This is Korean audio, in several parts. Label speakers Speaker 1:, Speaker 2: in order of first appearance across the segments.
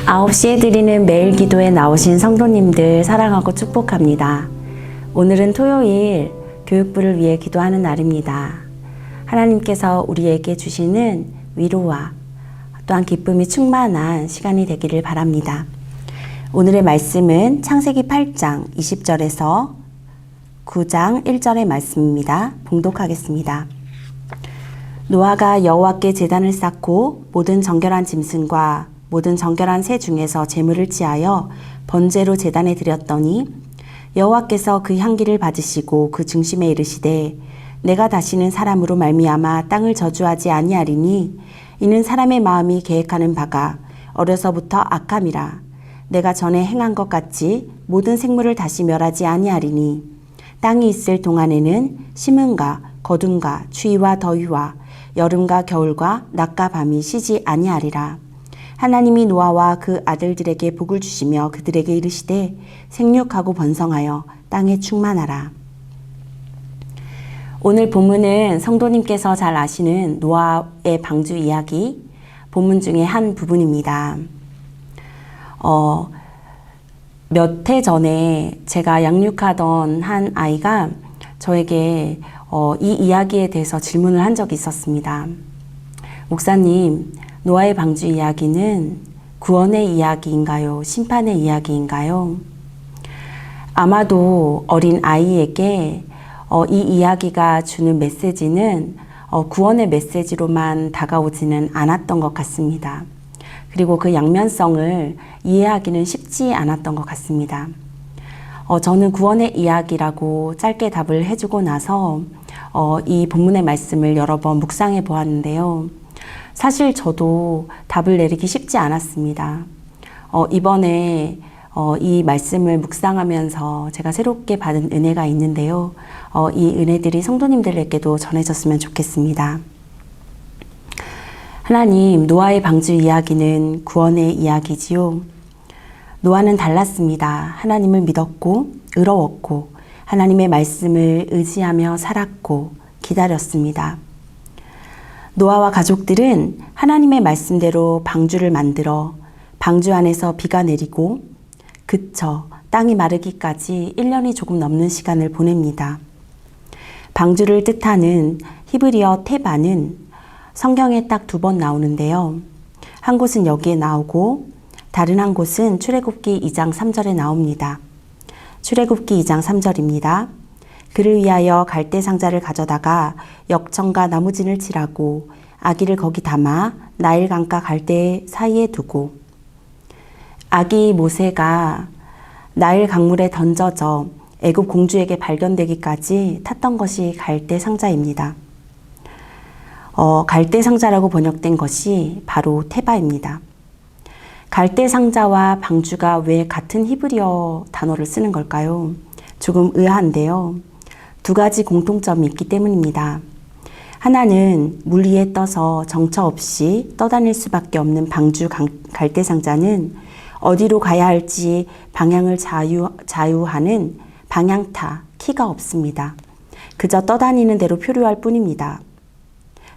Speaker 1: 9시에 드리는 매일 기도에 나오신 성도님들 사랑하고 축복합니다. 오늘은 토요일 교육부를 위해 기도하는 날입니다. 하나님께서 우리에게 주시는 위로와 또한 기쁨이 충만한 시간이 되기를 바랍니다. 오늘의 말씀은 창세기 8장 20절에서 9장 1절의 말씀입니다. 봉독하겠습니다. 노아가 여호와께 제단을 쌓고 모든 정결한 짐승과 모든 정결한 새 중에서 제물을 취하여 번제로 제단에 드렸더니 여호와께서 그 향기를 받으시고 그 중심에 이르시되 내가 다시는 사람으로 말미암아 땅을 저주하지 아니하리니 이는 사람의 마음이 계획하는 바가 어려서부터 악함이라. 내가 전에 행한 것 같이 모든 생물을 다시 멸하지 아니하리니 땅이 있을 동안에는 심음과 거둠과 추위와 더위와 여름과 겨울과 낮과 밤이 쉬지 아니하리라. 하나님이 노아와 그 아들들에게 복을 주시며 그들에게 이르시되 생육하고 번성하여 땅에 충만하라. 오늘 본문은 성도님께서 잘 아시는 노아의 방주 이야기 본문 중에 한 부분입니다. 몇 해 전에 제가 양육하던 한 아이가 저에게 이 이야기에 대해서 질문을 한 적이 있었습니다. 목사님, 노아의 방주 이야기는 구원의 이야기인가요? 심판의 이야기인가요? 아마도 어린 아이에게 이 이야기가 주는 메시지는 구원의 메시지로만 다가오지는 않았던 것 같습니다. 그리고 그 양면성을 이해하기는 쉽지 않았던 것 같습니다. 저는 구원의 이야기라고 짧게 답을 해주고 나서 이 본문의 말씀을 여러 번 묵상해 보았는데요. 사실 저도 답을 내리기 쉽지 않았습니다. 이번에 이 말씀을 묵상하면서 제가 새롭게 받은 은혜가 있는데요. 이 은혜들이 성도님들에게도 전해졌으면 좋겠습니다. 하나님, 노아의 방주 이야기는 구원의 이야기지요. 노아는 달랐습니다. 하나님을 믿었고 의로웠고 하나님의 말씀을 의지하며 살았고 기다렸습니다. 노아와 가족들은 하나님의 말씀대로 방주를 만들어 방주 안에서 비가 내리고 그쳐 땅이 마르기까지 1년이 조금 넘는 시간을 보냅니다. 방주를 뜻하는 히브리어 테바는 성경에 딱 2번 나오는데요. 한 곳은 여기에 나오고 다른 한 곳은 출애굽기 2장 3절에 나옵니다. 출애굽기 2장 3절입니다. 그를 위하여 갈대 상자를 가져다가 역청과 나무진을 칠하고 아기를 거기 담아 나일 강가 갈대 사이에 두고 아기 모세가 나일 강물에 던져져 애굽 공주에게 발견되기까지 탔던 것이 갈대 상자입니다. 갈대 상자라고 번역된 것이 바로 테바입니다. 갈대 상자와 방주가 왜 같은 히브리어 단어를 쓰는 걸까요? 조금 의아한데요. 2가지 공통점이 있기 때문입니다. 하나는 물 위에 떠서 정처 없이 떠다닐 수밖에 없는 방주 갈대 상자는 어디로 가야 할지 방향을 자유하는 방향타, 키가 없습니다. 그저 떠다니는 대로 표류할 뿐입니다.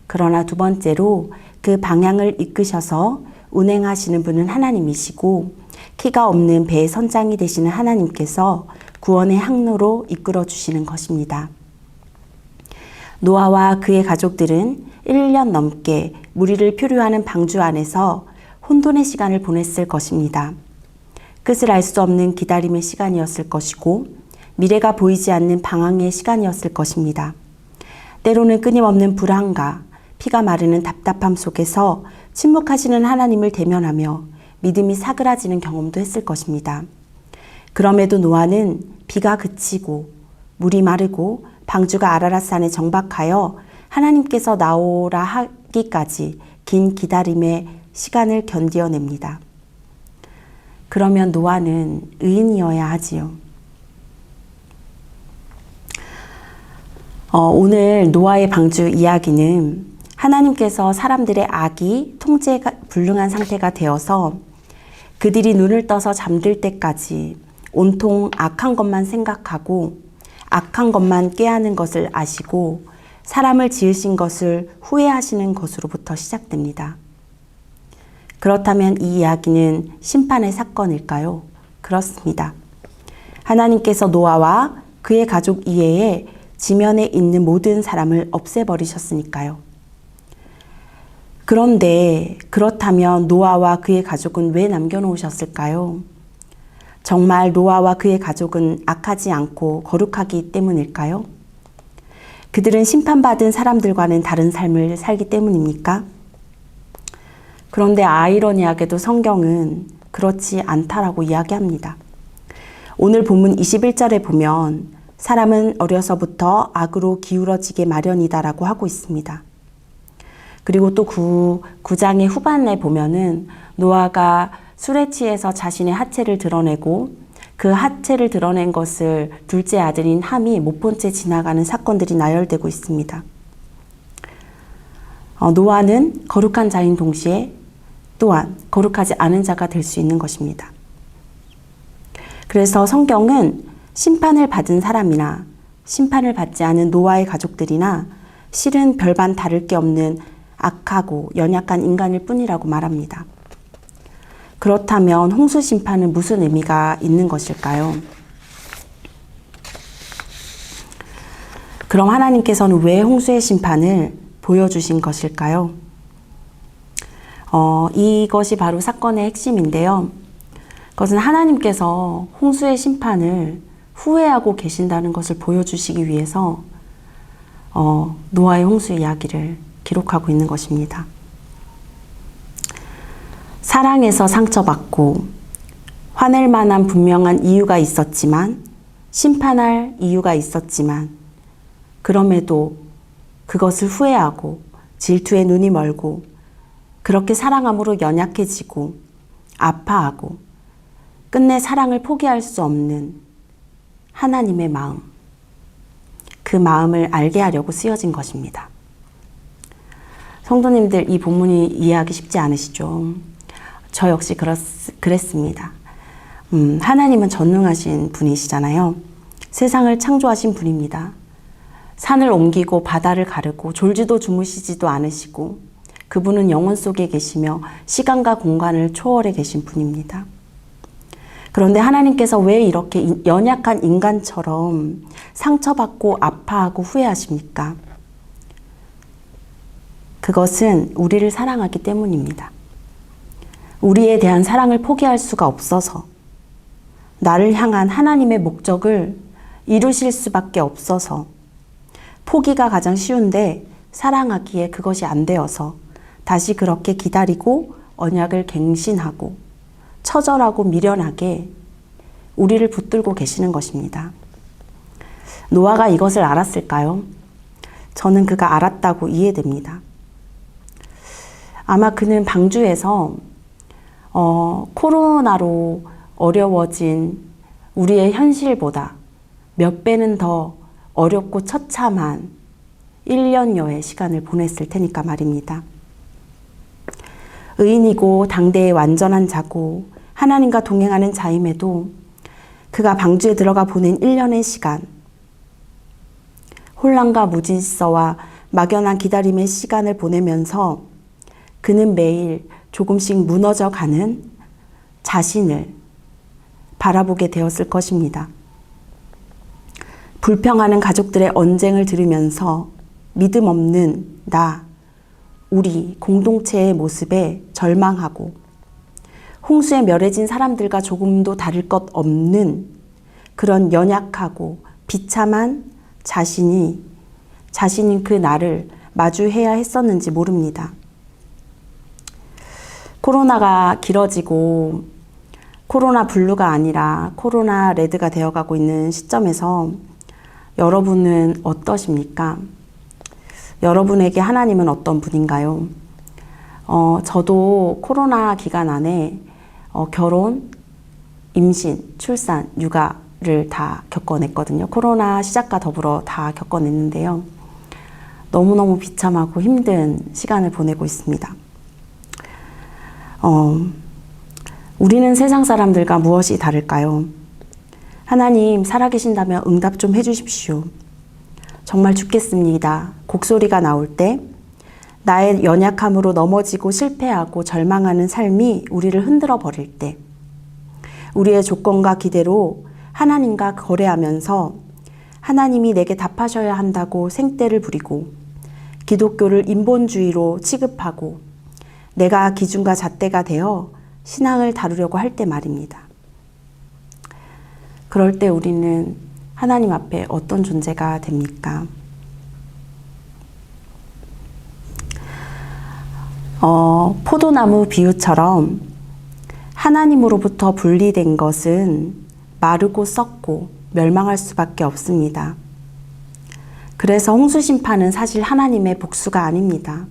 Speaker 1: 그러나 2번째로 그 방향을 이끄셔서 운행하시는 분은 하나님이시고 키가 없는 배의 선장이 되시는 하나님께서 구원의 항로로 이끌어 주시는 것입니다. 노아와 그의 가족들은 1년 넘게 무리를 표류하는 방주 안에서 혼돈의 시간을 보냈을 것입니다. 끝을 알 수 없는 기다림의 시간이었을 것이고 미래가 보이지 않는 방황의 시간이었을 것입니다. 때로는 끊임없는 불안과 피가 마르는 답답함 속에서 침묵하시는 하나님을 대면하며 믿음이 사그라지는 경험도 했을 것입니다. 그럼에도 노아는 비가 그치고 물이 마르고 방주가 아라랏산에 정박하여 하나님께서 나오라 하기까지 긴 기다림의 시간을 견디어냅니다. 그러면 노아는 의인이어야 하지요. 오늘 노아의 방주 이야기는 하나님께서 사람들의 악이 통제가 불능한 상태가 되어서 그들이 눈을 떠서 잠들 때까지 온통 악한 것만 생각하고 악한 것만 꾀하는 것을 아시고 사람을 지으신 것을 후회하시는 것으로부터 시작됩니다. 그렇다면 이 이야기는 심판의 사건일까요? 그렇습니다. 하나님께서 노아와 그의 가족 이외에 지면에 있는 모든 사람을 없애버리셨으니까요. 그런데 그렇다면 노아와 그의 가족은 왜 남겨놓으셨을까요? 정말 노아와 그의 가족은 악하지 않고 거룩하기 때문일까요? 그들은 심판받은 사람들과는 다른 삶을 살기 때문입니까? 그런데 아이러니하게도 성경은 그렇지 않다라고 이야기합니다. 오늘 본문 21절에 보면 사람은 어려서부터 악으로 기울어지게 마련이다라고 하고 있습니다. 그리고 또 9장의 후반에 보면은 노아가 술에 취해서 자신의 하체를 드러내고 그 하체를 드러낸 것을 둘째 아들인 함이 못 본 채 지나가는 사건들이 나열되고 있습니다. 노아는 거룩한 자인 동시에 또한 거룩하지 않은 자가 될 수 있는 것입니다. 그래서 성경은 심판을 받은 사람이나 심판을 받지 않은 노아의 가족들이나 실은 별반 다를 게 없는 악하고 연약한 인간일 뿐이라고 말합니다. 그렇다면 홍수 심판은 무슨 의미가 있는 것일까요? 그럼 하나님께서는 왜 홍수의 심판을 보여주신 것일까요? 이것이 바로 사건의 핵심인데요. 그것은 하나님께서 홍수의 심판을 후회하고 계신다는 것을 보여주시기 위해서 노아의 홍수 이야기를 기록하고 있는 것입니다. 사랑에서 상처받고 화낼 만한 분명한 이유가 있었지만 심판할 이유가 있었지만 그럼에도 그것을 후회하고 질투에 눈이 멀고 그렇게 사랑함으로 연약해지고 아파하고 끝내 사랑을 포기할 수 없는 하나님의 마음, 그 마음을 알게 하려고 쓰여진 것입니다. 성도님들, 이 본문이 이해하기 쉽지 않으시죠? 저 역시 그랬습니다. 하나님은 전능하신 분이시잖아요. 세상을 창조하신 분입니다. 산을 옮기고 바다를 가르고 졸지도 주무시지도 않으시고 그분은 영원 속에 계시며 시간과 공간을 초월해 계신 분입니다. 그런데 하나님께서 왜 이렇게 연약한 인간처럼 상처받고 아파하고 후회하십니까? 그것은 우리를 사랑하기 때문입니다. 우리에 대한 사랑을 포기할 수가 없어서, 나를 향한 하나님의 목적을 이루실 수밖에 없어서, 포기가 가장 쉬운데 사랑하기에 그것이 안 되어서 다시 그렇게 기다리고 언약을 갱신하고 처절하고 미련하게 우리를 붙들고 계시는 것입니다. 노아가 이것을 알았을까요? 저는 그가 알았다고 이해됩니다. 아마 그는 방주에서 코로나로 어려워진 우리의 현실보다 몇 배는 더 어렵고 처참한 1년여의 시간을 보냈을 테니까 말입니다. 의인이고 당대의 완전한 자고 하나님과 동행하는 자임에도 그가 방주에 들어가 보낸 1년의 시간, 혼란과 무질서와 막연한 기다림의 시간을 보내면서 그는 매일 조금씩 무너져가는 자신을 바라보게 되었을 것입니다. 불평하는 가족들의 언쟁을 들으면서 믿음 없는 우리 공동체의 모습에 절망하고 홍수에 멸해진 사람들과 조금도 다를 것 없는 그런 연약하고 비참한 자신인 그 나를 마주해야 했었는지 모릅니다. 코로나가 길어지고 코로나 블루가 아니라 코로나 레드가 되어가고 있는 시점에서 여러분은 어떠십니까? 여러분에게 하나님은 어떤 분인가요? 저도 코로나 기간 안에 결혼, 임신, 출산, 육아를 다 겪어냈거든요. 코로나 시작과 더불어 다 겪어냈는데요. 너무너무 비참하고 힘든 시간을 보내고 있습니다. 우리는 세상 사람들과 무엇이 다를까요? 하나님 살아계신다면 응답 좀 해주십시오. 정말 죽겠습니다. 곡소리가 나올 때 나의 연약함으로 넘어지고 실패하고 절망하는 삶이 우리를 흔들어 버릴 때, 우리의 조건과 기대로 하나님과 거래하면서 하나님이 내게 답하셔야 한다고 생떼를 부리고 기독교를 인본주의로 취급하고 내가 기준과 잣대가 되어 신앙을 다루려고 할 때 말입니다. 그럴 때 우리는 하나님 앞에 어떤 존재가 됩니까? 포도나무 비유처럼 하나님으로부터 분리된 것은 마르고 썩고 멸망할 수밖에 없습니다. 그래서 홍수 심판은 사실 하나님의 복수가 아닙니다.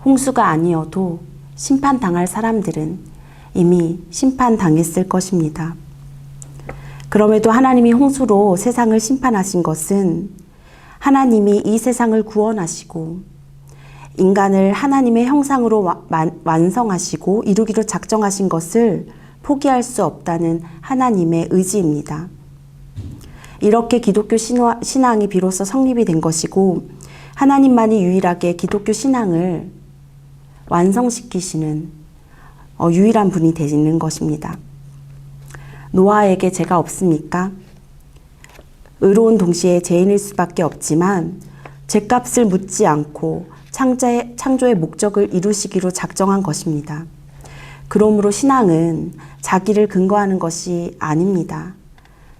Speaker 1: 홍수가 아니어도 심판당할 사람들은 이미 심판당했을 것입니다. 그럼에도 하나님이 홍수로 세상을 심판하신 것은 하나님이 이 세상을 구원하시고 인간을 하나님의 형상으로 완성하시고 이루기로 작정하신 것을 포기할 수 없다는 하나님의 의지입니다. 이렇게 기독교 신앙이 비로소 성립이 된 것이고 하나님만이 유일하게 기독교 신앙을 완성시키시는 유일한 분이 되는 것입니다. 노아에게 죄가 없습니까? 의로운 동시에 죄인일 수밖에 없지만 죄값을 묻지 않고 창조의 목적을 이루시기로 작정한 것입니다. 그러므로 신앙은 자기를 근거하는 것이 아닙니다.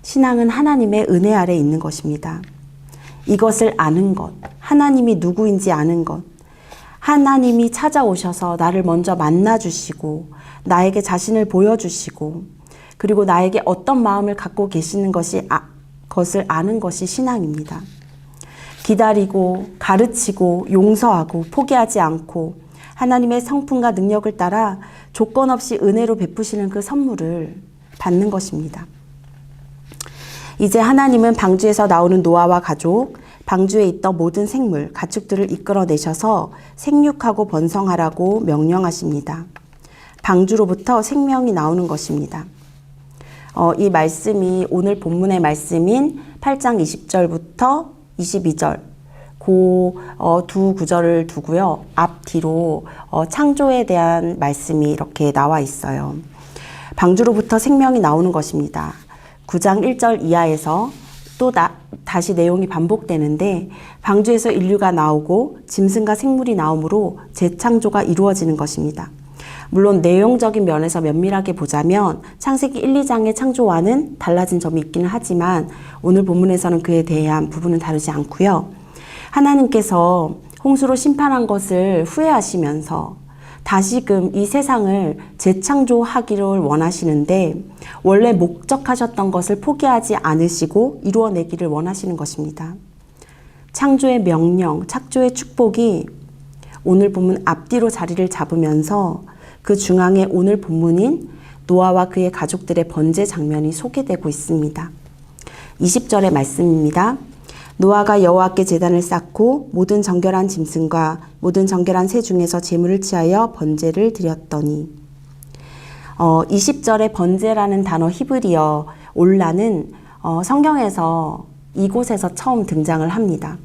Speaker 1: 신앙은 하나님의 은혜 아래 있는 것입니다. 이것을 아는 것, 하나님이 누구인지 아는 것, 하나님이 찾아오셔서 나를 먼저 만나주시고 나에게 자신을 보여주시고 그리고 나에게 어떤 마음을 갖고 계시는 것을 아는 것이 신앙입니다. 기다리고 가르치고 용서하고 포기하지 않고 하나님의 성품과 능력을 따라 조건 없이 은혜로 베푸시는 그 선물을 받는 것입니다. 이제 하나님은 방주에서 나오는 노아와 가족, 방주에 있던 모든 생물, 가축들을 이끌어내셔서 생육하고 번성하라고 명령하십니다. 방주로부터 생명이 나오는 것입니다. 이 말씀이 오늘 본문의 말씀인 8장 20절부터 22절 두 구절을 두고요. 앞뒤로 창조에 대한 말씀이 이렇게 나와 있어요. 방주로부터 생명이 나오는 것입니다. 9장 1절 이하에서 또 다시 내용이 반복되는데 방주에서 인류가 나오고 짐승과 생물이 나오므로 재창조가 이루어지는 것입니다. 물론 내용적인 면에서 면밀하게 보자면 창세기 1, 2장의 창조와는 달라진 점이 있기는 하지만 오늘 본문에서는 그에 대한 부분은 다루지 않고요. 하나님께서 홍수로 심판한 것을 후회하시면서 다시금 이 세상을 재창조하기를 원하시는데 원래 목적하셨던 것을 포기하지 않으시고 이루어내기를 원하시는 것입니다. 창조의 명령, 창조의 축복이 오늘 본문 앞뒤로 자리를 잡으면서 그 중앙에 오늘 본문인 노아와 그의 가족들의 번제 장면이 소개되고 있습니다. 20절의 말씀입니다. 노아가 여호와께 제단을 쌓고 모든 정결한 짐승과 모든 정결한 새 중에서 제물을 취하여 번제를 드렸더니 20절의 번제라는 단어 히브리어 올라는 성경에서 이곳에서 처음 등장을 합니다.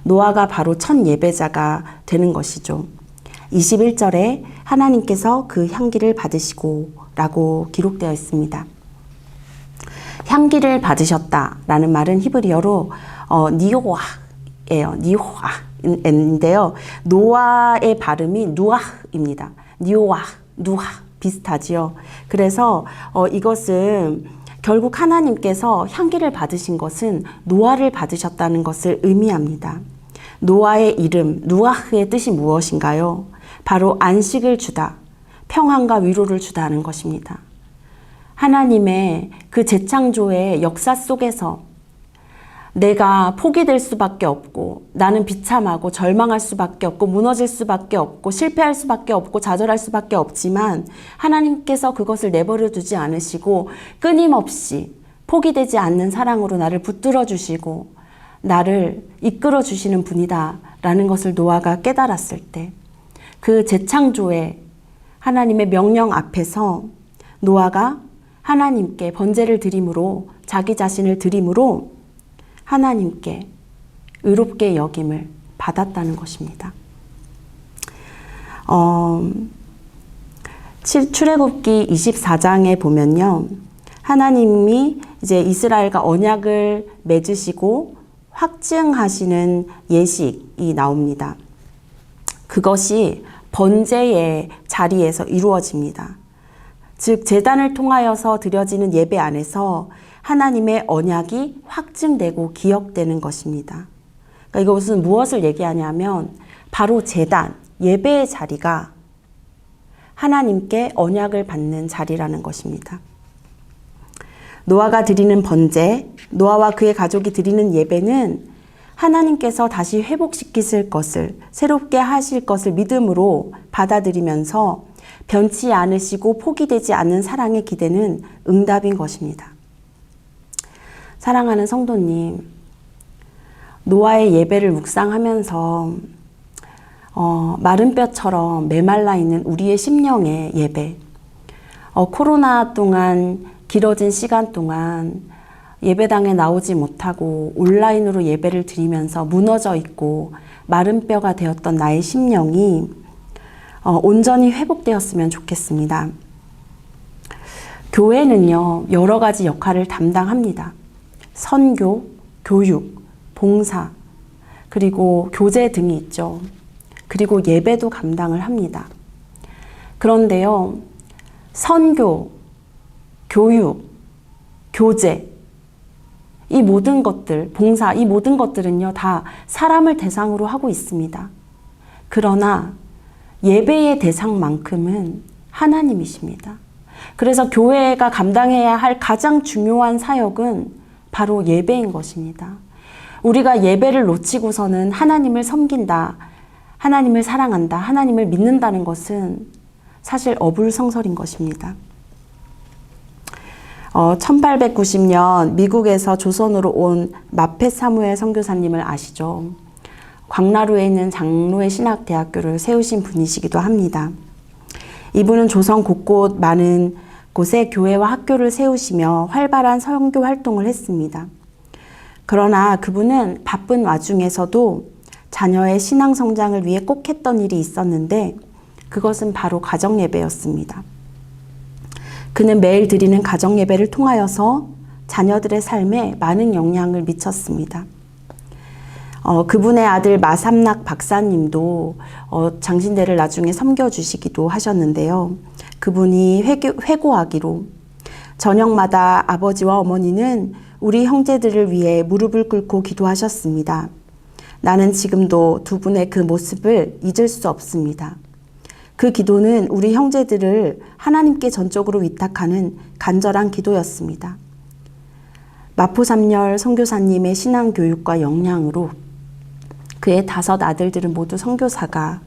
Speaker 1: 노아가 바로 첫 예배자가 되는 것이죠. 21절에 하나님께서 그 향기를 받으시고 라고 기록되어 있습니다. 향기를 받으셨다라는 말은 히브리어로 니오아예요. 니오아인데요. 노아의 발음이 누아입니다. 니오아, 누아 비슷하지요. 그래서 이것은 결국 하나님께서 향기를 받으신 것은 노아를 받으셨다는 것을 의미합니다. 노아의 이름 누아흐의 뜻이 무엇인가요? 바로 안식을 주다, 평안과 위로를 주다는 것입니다. 하나님의 그 재창조의 역사 속에서 내가 포기될 수밖에 없고 나는 비참하고 절망할 수밖에 없고 무너질 수밖에 없고 실패할 수밖에 없고 좌절할 수밖에 없지만 하나님께서 그것을 내버려 두지 않으시고 끊임없이 포기되지 않는 사랑으로 나를 붙들어 주시고 나를 이끌어 주시는 분이다 라는 것을 노아가 깨달았을 때 그 재창조의 하나님의 명령 앞에서 노아가 하나님께 번제를 드림으로 자기 자신을 드림으로 하나님께 의롭게 여김을 받았다는 것입니다. 출애굽기 24장에 보면요. 하나님이 이제 이스라엘과 언약을 맺으시고 확증하시는 예식이 나옵니다. 그것이 번제의 자리에서 이루어집니다. 즉 제단을 통하여서 드려지는 예배 안에서 하나님의 언약이 확증되고 기억되는 것입니다. 그러니까 이것은 무엇을 얘기하냐면 바로 제단, 예배의 자리가 하나님께 언약을 받는 자리라는 것입니다. 노아가 드리는 번제, 노아와 그의 가족이 드리는 예배는 하나님께서 다시 회복시키실 것을, 새롭게 하실 것을 믿음으로 받아들이면서 변치 않으시고 포기되지 않는 사랑의 기대는 응답인 것입니다. 사랑하는 성도님, 노아의 예배를 묵상하면서 마른 뼈처럼 메말라 있는 우리의 심령의 예배, 코로나 동안 길어진 시간 동안 예배당에 나오지 못하고 온라인으로 예배를 드리면서 무너져 있고 마른 뼈가 되었던 나의 심령이 온전히 회복되었으면 좋겠습니다. 교회는요, 여러 가지 역할을 담당합니다. 선교, 교육, 봉사, 그리고 교제 등이 있죠. 그리고 예배도 감당을 합니다. 그런데요, 선교, 교육, 교제, 이 모든 것들, 봉사, 이 모든 것들은요, 다 사람을 대상으로 하고 있습니다. 그러나 예배의 대상만큼은 하나님이십니다. 그래서 교회가 감당해야 할 가장 중요한 사역은 바로 예배인 것입니다. 우리가 예배를 놓치고서는 하나님을 섬긴다, 하나님을 사랑한다, 하나님을 믿는다는 것은 사실 어불성설인 것입니다. 1890년 미국에서 조선으로 온 마펫 사무엘 선교사님을 아시죠? 광나루에 있는 장로의 신학대학교를 세우신 분이시기도 합니다. 이분은 조선 곳곳 많은 곳에 교회와 학교를 세우시며 활발한 선교 활동을 했습니다. 그러나 그분은 바쁜 와중에서도 자녀의 신앙 성장을 위해 꼭 했던 일이 있었는데 그것은 바로 가정예배였습니다. 그는 매일 드리는 가정예배를 통하여서 자녀들의 삶에 많은 영향을 미쳤습니다. 그분의 아들 마삼락 박사님도 장신대를 나중에 섬겨주시기도 하셨는데요. 그분이 회고하기로 저녁마다 아버지와 어머니는 우리 형제들을 위해 무릎을 꿇고 기도하셨습니다. 나는 지금도 두 분의 그 모습을 잊을 수 없습니다. 그 기도는 우리 형제들을 하나님께 전적으로 위탁하는 간절한 기도였습니다. 마포삼열 선교사님의 신앙교육과 영향으로 그의 5 아들들은 모두 선교사가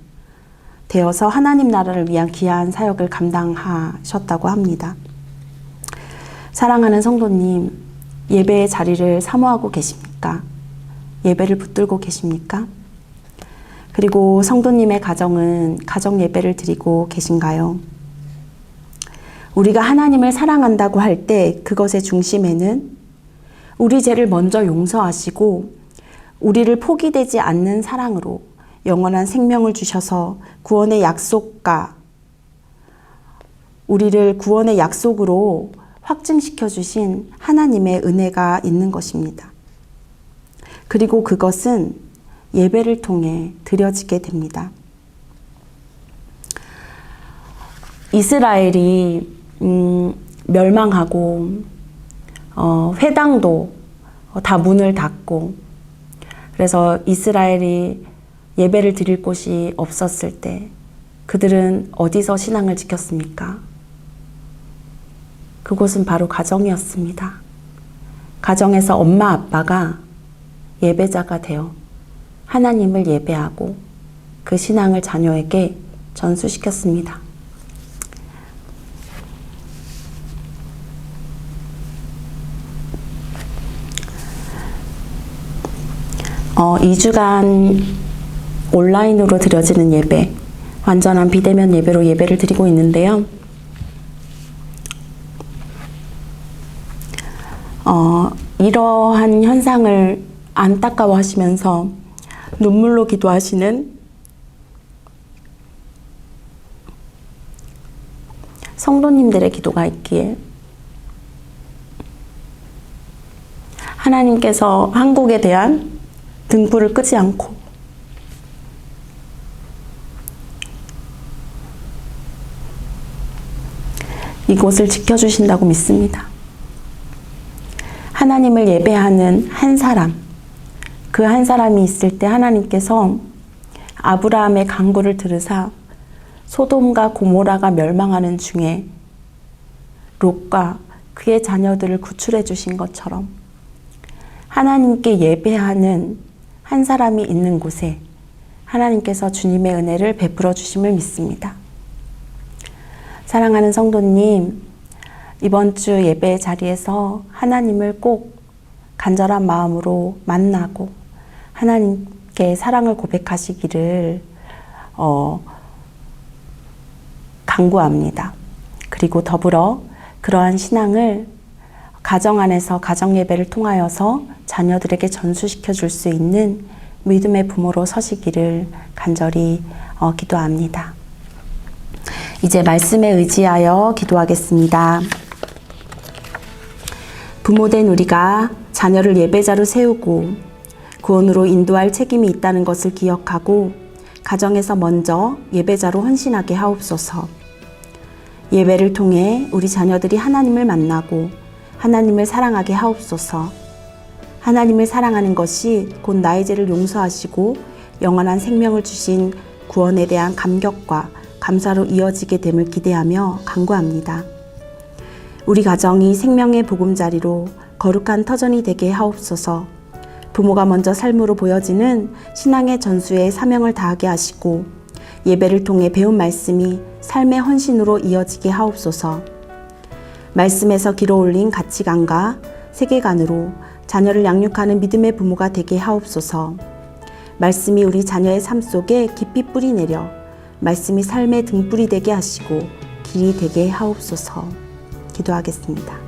Speaker 1: 되어서 하나님 나라를 위한 귀한 사역을 감당하셨다고 합니다. 사랑하는 성도님, 예배의 자리를 사모하고 계십니까? 예배를 붙들고 계십니까? 그리고 성도님의 가정은 가정 예배를 드리고 계신가요? 우리가 하나님을 사랑한다고 할 때 그것의 중심에는 우리 죄를 먼저 용서하시고 우리를 포기되지 않는 사랑으로 영원한 생명을 주셔서 구원의 약속과 우리를 구원의 약속으로 확증시켜 주신 하나님의 은혜가 있는 것입니다. 그리고 그것은 예배를 통해 드려지게 됩니다. 이스라엘이 멸망하고 회당도 다 문을 닫고 그래서 이스라엘이 예배를 드릴 곳이 없었을 때 그들은 어디서 신앙을 지켰습니까? 그곳은 바로 가정이었습니다. 가정에서 엄마 아빠가 예배자가 되어 하나님을 예배하고 그 신앙을 자녀에게 전수시켰습니다. 어, 2주간 온라인으로 드려지는 예배, 완전한 비대면 예배로 예배를 드리고 있는데요. 이러한 현상을 안타까워하시면서 눈물로 기도하시는 성도님들의 기도가 있기에 하나님께서 한국에 대한 등불을 끄지 않고 이곳을 지켜주신다고 믿습니다. 하나님을 예배하는 한 사람, 그 한 사람이 있을 때 하나님께서 아브라함의 간구를 들으사 소돔과 고모라가 멸망하는 중에 롯과 그의 자녀들을 구출해 주신 것처럼 하나님께 예배하는 한 사람이 있는 곳에 하나님께서 주님의 은혜를 베풀어 주심을 믿습니다. 사랑하는 성도님, 이번 주 예배 자리에서 하나님을 꼭 간절한 마음으로 만나고 하나님께 사랑을 고백하시기를 간구합니다. 그리고 더불어 그러한 신앙을 가정 안에서 가정 예배를 통하여서 자녀들에게 전수시켜 줄 수 있는 믿음의 부모로 서시기를 간절히 기도합니다. 이제 말씀에 의지하여 기도하겠습니다. 부모된 우리가 자녀를 예배자로 세우고 구원으로 인도할 책임이 있다는 것을 기억하고 가정에서 먼저 예배자로 헌신하게 하옵소서. 예배를 통해 우리 자녀들이 하나님을 만나고 하나님을 사랑하게 하옵소서. 하나님을 사랑하는 것이 곧 나의 죄를 용서하시고 영원한 생명을 주신 구원에 대한 감격과 감사로 이어지게 됨을 기대하며 간구합니다. 우리 가정이 생명의 보금자리로 거룩한 터전이 되게 하옵소서. 부모가 먼저 삶으로 보여지는 신앙의 전수에 사명을 다하게 하시고 예배를 통해 배운 말씀이 삶의 헌신으로 이어지게 하옵소서. 말씀에서 길어올린 가치관과 세계관으로 자녀를 양육하는 믿음의 부모가 되게 하옵소서. 말씀이 우리 자녀의 삶 속에 깊이 뿌리내려 말씀이 삶의 등불이 되게 하시고 길이 되게 하옵소서. 기도하겠습니다.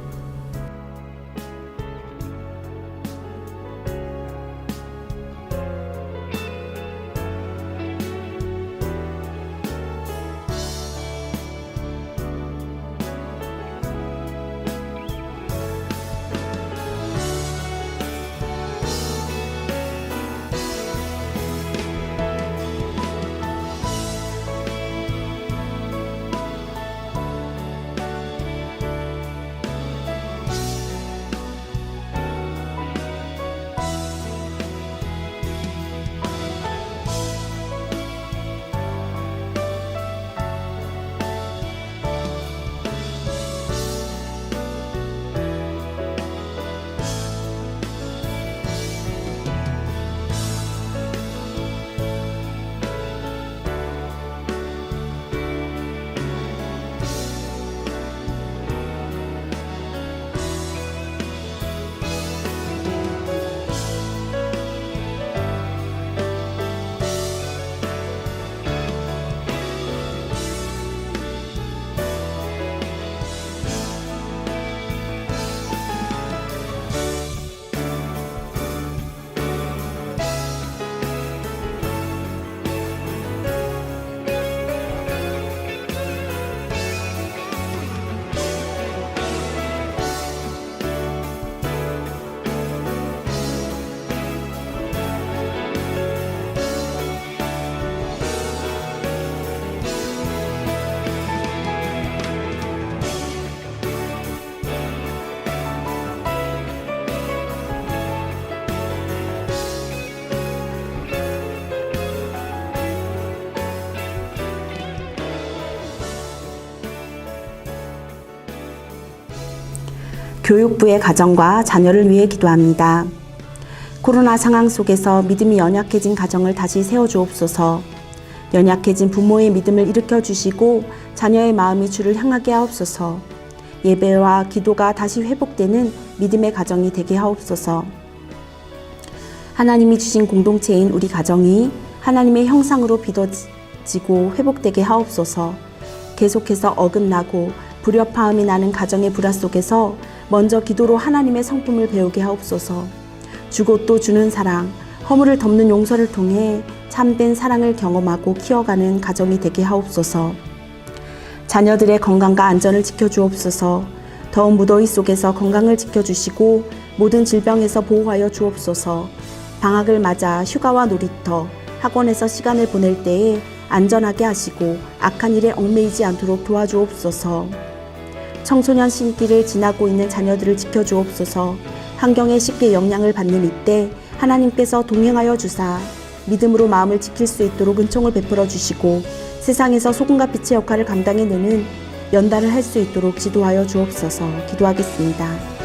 Speaker 1: 교육부의 가정과 자녀를 위해 기도합니다. 코로나 상황 속에서 믿음이 연약해진 가정을 다시 세워주옵소서. 연약해진 부모의 믿음을 일으켜 주시고 자녀의 마음이 주를 향하게 하옵소서. 예배와 기도가 다시 회복되는 믿음의 가정이 되게 하옵소서. 하나님이 주신 공동체인 우리 가정이 하나님의 형상으로 빚어지고 회복되게 하옵소서. 계속해서 어긋나고 불협화음이 나는 가정의 불화 속에서 먼저 기도로 하나님의 성품을 배우게 하옵소서. 주고 또 주는 사랑, 허물을 덮는 용서를 통해 참된 사랑을 경험하고 키워가는 가정이 되게 하옵소서. 자녀들의 건강과 안전을 지켜주옵소서. 더운 무더위 속에서 건강을 지켜주시고 모든 질병에서 보호하여 주옵소서. 방학을 맞아 휴가와 놀이터, 학원에서 시간을 보낼 때에 안전하게 하시고 악한 일에 얽매이지 않도록 도와주옵소서. 청소년 시기를 지나고 있는 자녀들을 지켜주옵소서. 환경에 쉽게 영향을 받는 이때 하나님께서 동행하여 주사 믿음으로 마음을 지킬 수 있도록 은총을 베풀어 주시고 세상에서 소금과 빛의 역할을 감당해내는 연단을 할 수 있도록 지도하여 주옵소서. 기도하겠습니다.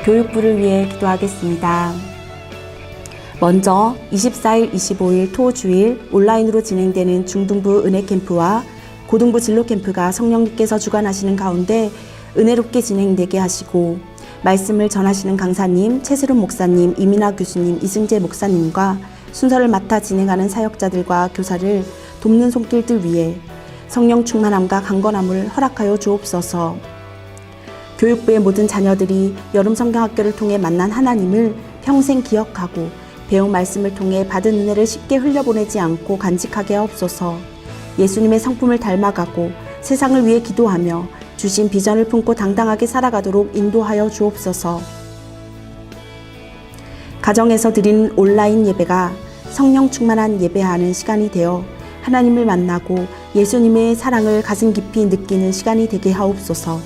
Speaker 1: 교육부를 위해 기도하겠습니다. 먼저 24일, 25일 토주일 온라인으로 진행되는 중등부 은혜 캠프와 고등부 진로 캠프가 성령님께서 주관하시는 가운데 은혜롭게 진행되게 하시고 말씀을 전하시는 강사님, 최세론 목사님, 이민아 교수님, 이승재 목사님과 순서를 맡아 진행하는 사역자들과 교사를 돕는 손길들 위해 성령 충만함과 강건함을 허락하여 주옵소서. 교육부의 모든 자녀들이 여름 성경학교를 통해 만난 하나님을 평생 기억하고 배운 말씀을 통해 받은 은혜를 쉽게 흘려보내지 않고 간직하게 하옵소서. 예수님의 성품을 닮아가고 세상을 위해 기도하며 주신 비전을 품고 당당하게 살아가도록 인도하여 주옵소서. 가정에서 드리는 온라인 예배가 성령 충만한 예배하는 시간이 되어 하나님을 만나고 예수님의 사랑을 가슴 깊이 느끼는 시간이 되게 하옵소서.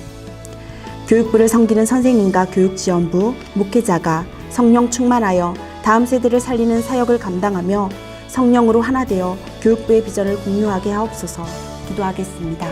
Speaker 1: 교육부를 섬기는 선생님과 교육지원부, 목회자가 성령 충만하여 다음 세대를 살리는 사역을 감당하며 성령으로 하나 되어 교육부의 비전을 공유하게 하옵소서. 기도하겠습니다.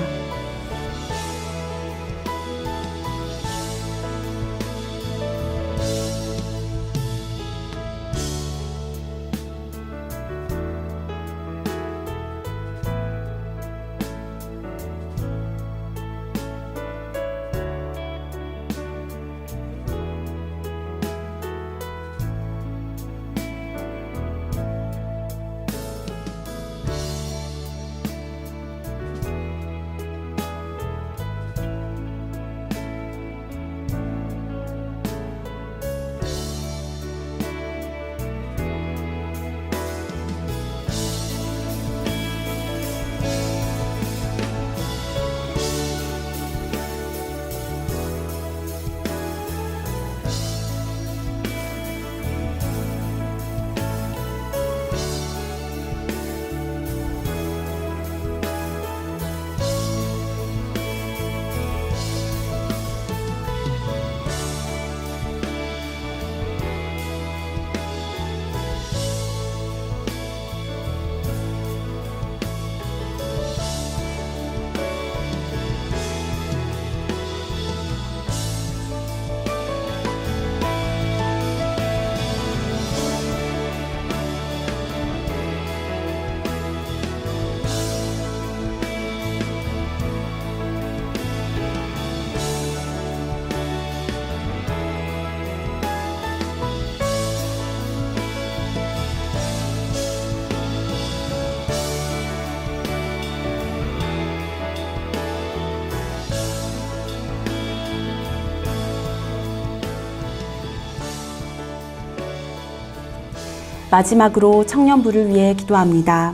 Speaker 1: 마지막으로 청년부를 위해 기도합니다.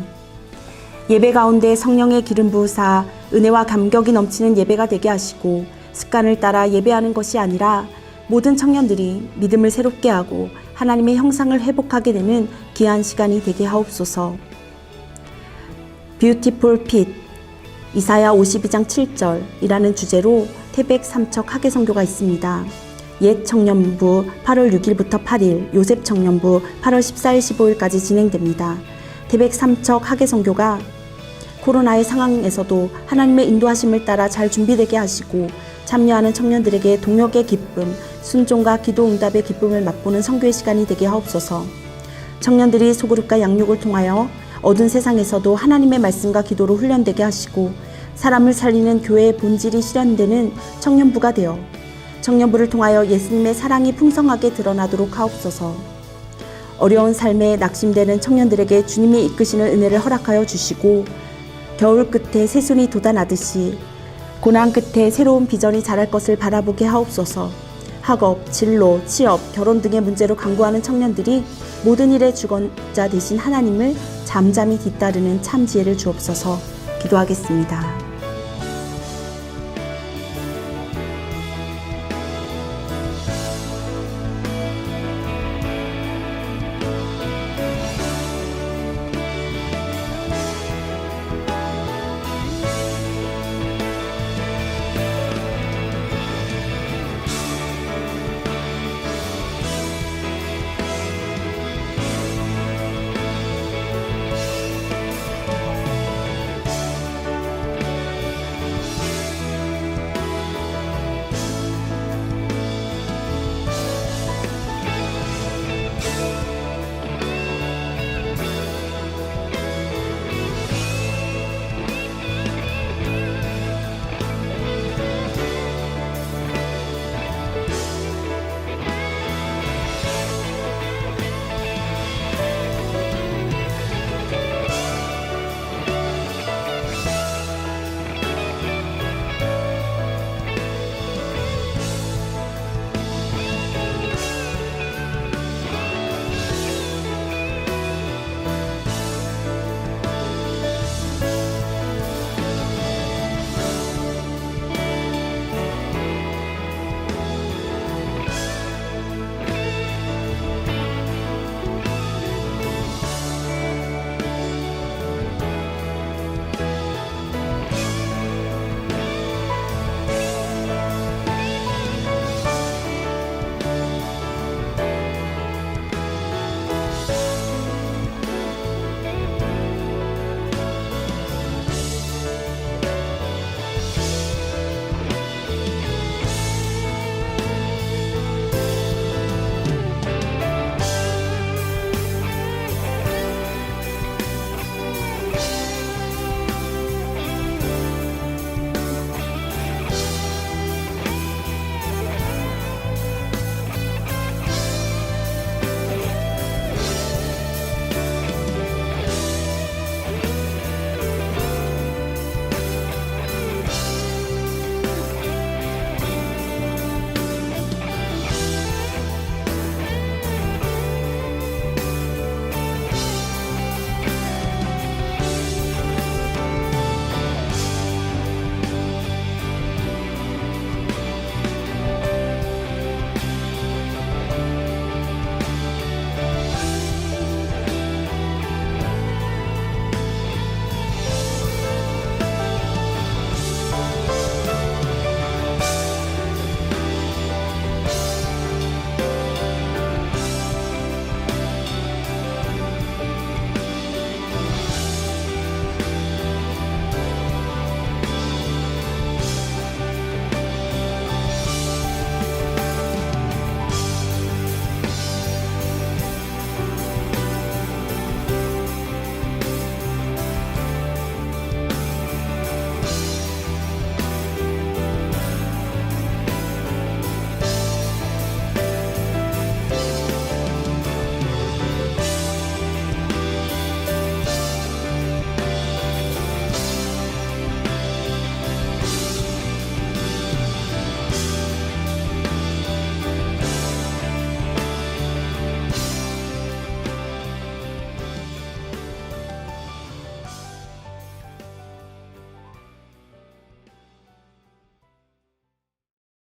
Speaker 1: 예배 가운데 성령의 기름 부으사 은혜와 감격이 넘치는 예배가 되게 하시고 습관을 따라 예배하는 것이 아니라 모든 청년들이 믿음을 새롭게 하고 하나님의 형상을 회복하게 되는 귀한 시간이 되게 하옵소서. 뷰티풀 핏 이사야 52장 7절이라는 주제로 태백 삼척 학예 선교가 있습니다. 옛 청년부 8월 6일부터 8일, 요셉 청년부 8월 14일 15일까지 진행됩니다. 태백 삼척 학예 선교가 코로나의 상황에서도 하나님의 인도하심을 따라 잘 준비되게 하시고 참여하는 청년들에게 동역의 기쁨, 순종과 기도 응답의 기쁨을 맛보는 선교의 시간이 되게 하옵소서. 청년들이 소그룹과 양육을 통하여 어두운 세상에서도 하나님의 말씀과 기도로 훈련되게 하시고 사람을 살리는 교회의 본질이 실현되는 청년부가 되어 청년부를 통하여 예수님의 사랑이 풍성하게 드러나도록 하옵소서. 어려운 삶에 낙심되는 청년들에게 주님이 이끄시는 은혜를 허락하여 주시고 겨울 끝에 새순이 돋아나듯이 고난 끝에 새로운 비전이 자랄 것을 바라보게 하옵소서. 학업, 진로, 취업, 결혼 등의 문제로 간구하는 청년들이 모든 일의 주권자 되신 하나님을 잠잠히 뒤따르는 참 지혜를 주옵소서. 기도하겠습니다.